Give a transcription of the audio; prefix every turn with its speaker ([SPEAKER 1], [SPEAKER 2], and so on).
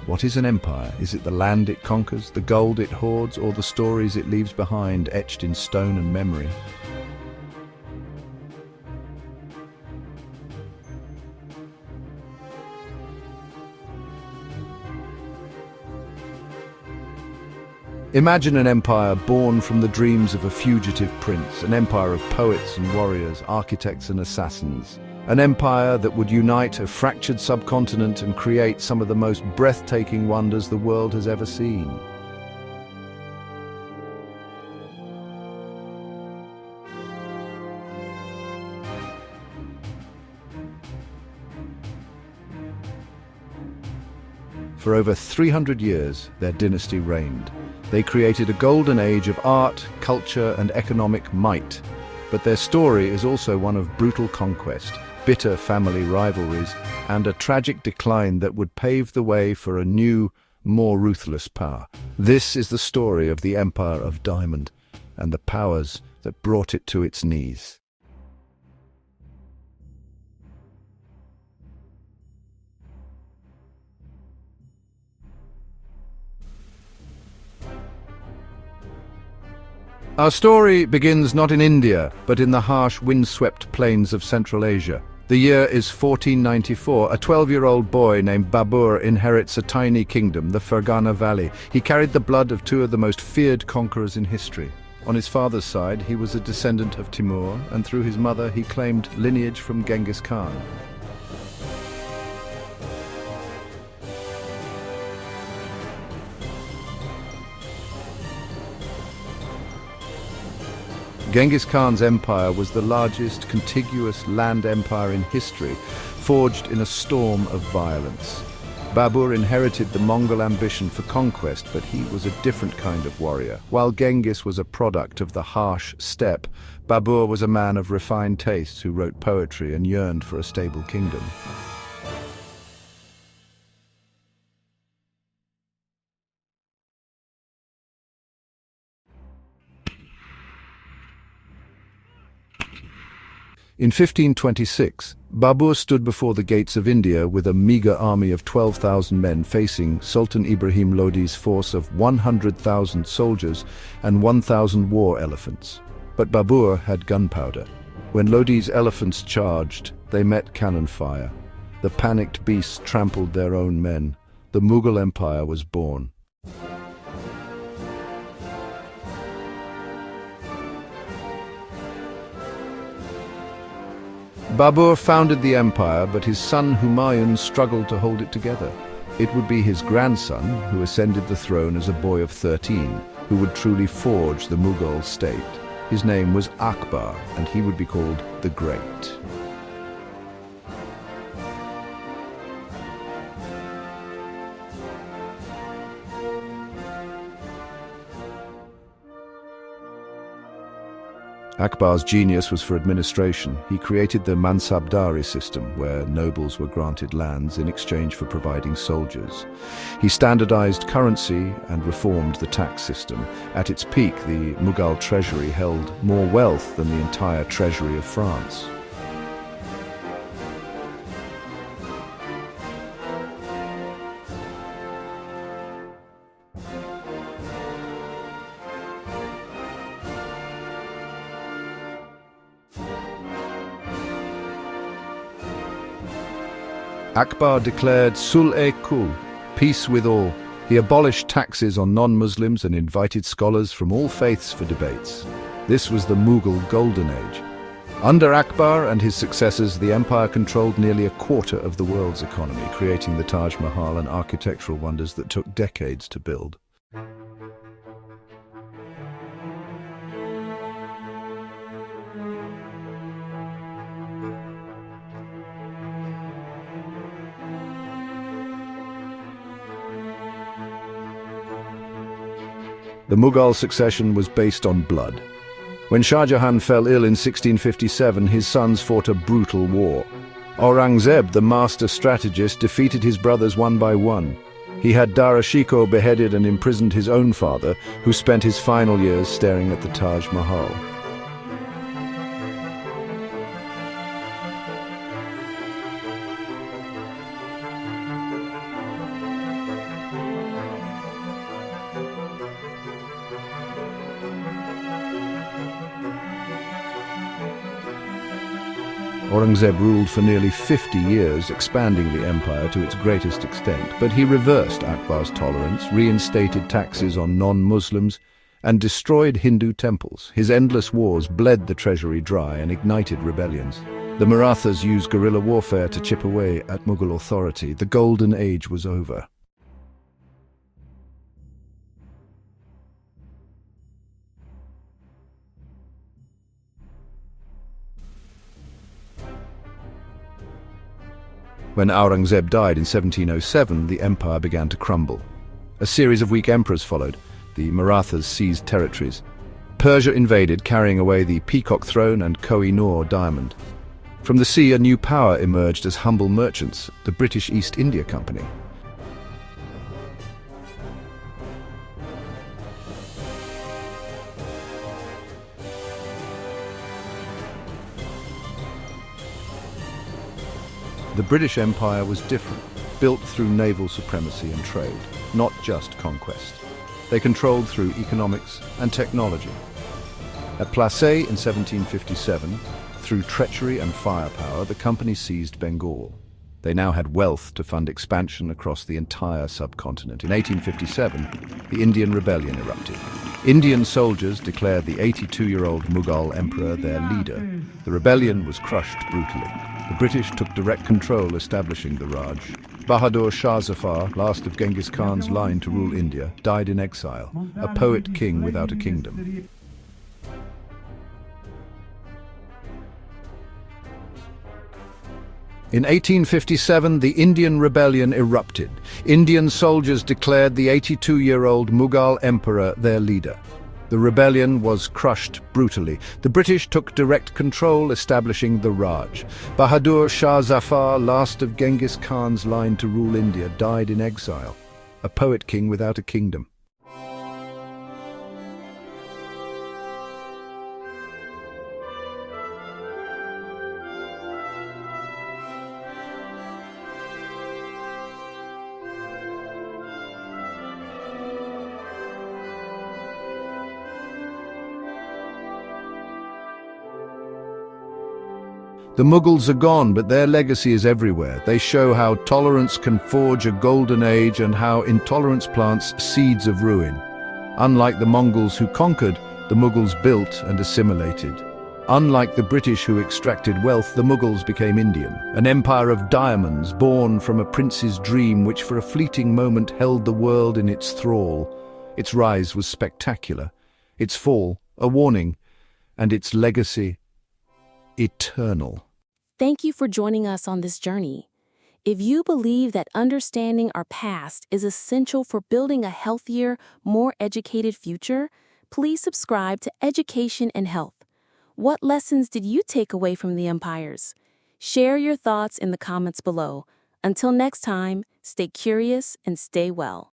[SPEAKER 1] What is an empire? Is it the land it conquers, the gold it hoards, or the stories it leaves behind, etched in stone and memory? Imagine an empire born from the dreams of a fugitive prince, an empire of poets and warriors, architects and assassins. An empire that would unite a fractured subcontinent and create some of the most breathtaking wonders the world has ever seen. For over 300 years, their dynasty reigned. They created a golden age of art, culture, and economic might. But their story is also one of brutal conquest, bitter family rivalries, and a tragic decline that would pave the way for a new, more ruthless power. This is the story of the Empire of Diamond and the powers that brought it to its knees. Our story begins not in India, but in the harsh, windswept plains of Central Asia. The year is 1494. A 12-year-old boy named Babur inherits a tiny kingdom, the Fergana Valley. He carried the blood of two of the most feared conquerors in history. On his father's side, he was a descendant of Timur, and through his mother he claimed lineage from Genghis Khan. Genghis Khan's empire was the largest contiguous land empire in history, forged in a storm of violence. Babur inherited the Mongol ambition for conquest, but he was a different kind of warrior. While Genghis was a product of the harsh steppe, Babur was a man of refined tastes who wrote poetry and yearned for a stable kingdom. In 1526, Babur stood before the gates of India with a meager army of 12,000 men facing Sultan Ibrahim Lodi's force of 100,000 soldiers and 1,000 war elephants. But Babur had gunpowder. When Lodi's elephants charged, they met cannon fire. The panicked beasts trampled their own men. The Mughal Empire was born. Babur founded the empire, but his son Humayun struggled to hold it together. It would be his grandson, who ascended the throne as a boy of 13, who would truly forge the Mughal state. His name was Akbar, and he would be called the Great. Akbar's genius was for administration. He created the mansabdari system, where nobles were granted lands in exchange for providing soldiers. He standardized currency and reformed the tax system. At its peak, the Mughal treasury held more wealth than the entire treasury of France. Akbar declared Sul-e-Kul, peace with all. He abolished taxes on non-Muslims and invited scholars from all faiths for debates. This was the Mughal Golden Age. Under Akbar and his successors, the empire controlled nearly a quarter of the world's economy, creating the Taj Mahal and architectural wonders that took decades to build. The Mughal succession was based on blood. When Shah Jahan fell ill in 1657, his sons fought a brutal war. Aurangzeb, the master strategist, defeated his brothers one by one. He had Dara Shikoh beheaded and imprisoned his own father, who spent his final years staring at the Taj Mahal. Aurangzeb ruled for nearly 50 years, expanding the empire to its greatest extent, but he reversed Akbar's tolerance, reinstated taxes on non-Muslims, and destroyed Hindu temples. His endless wars bled the treasury dry and ignited rebellions. The Marathas used guerrilla warfare to chip away at Mughal authority. The Golden Age was over. When Aurangzeb died in 1707, the empire began to crumble. A series of weak emperors followed. The Marathas seized territories. Persia invaded, carrying away the Peacock Throne and Koh-i-Noor diamond. From the sea, a new power emerged as humble merchants, the British East India Company. The British Empire was different, built through naval supremacy and trade, not just conquest. They controlled through economics and technology. At Plassey in 1757, through treachery and firepower, the company seized Bengal. They now had wealth to fund expansion across the entire subcontinent. In 1857, the Indian Rebellion erupted. Indian soldiers declared the 82-year-old Mughal Emperor their leader. The rebellion was crushed brutally. The British took direct control, establishing the Raj. Bahadur Shah Zafar, last of Genghis Khan's line to rule India, died in exile, a poet king without a kingdom. In 1857, the Indian Rebellion erupted. Indian soldiers declared the 82-year-old Mughal Emperor their leader. The rebellion was crushed brutally. The British took direct control, establishing the Raj. Bahadur Shah Zafar, last of Genghis Khan's line to rule India, died in exile, a poet king without a kingdom. The Mughals are gone, but their legacy is everywhere. They show how tolerance can forge a golden age and how intolerance plants seeds of ruin. Unlike the Mongols who conquered, the Mughals built and assimilated. Unlike the British who extracted wealth, the Mughals became Indian, an empire of diamonds born from a prince's dream which for a fleeting moment held the world in its thrall. Its rise was spectacular, its fall a warning, and its legacy eternal.
[SPEAKER 2] Thank you for joining us on this journey. If you believe that understanding our past is essential for building a healthier, more educated future, please subscribe to Education and Health. What lessons did you take away from the empires? Share your thoughts in the comments below. Until next time, stay curious and stay well.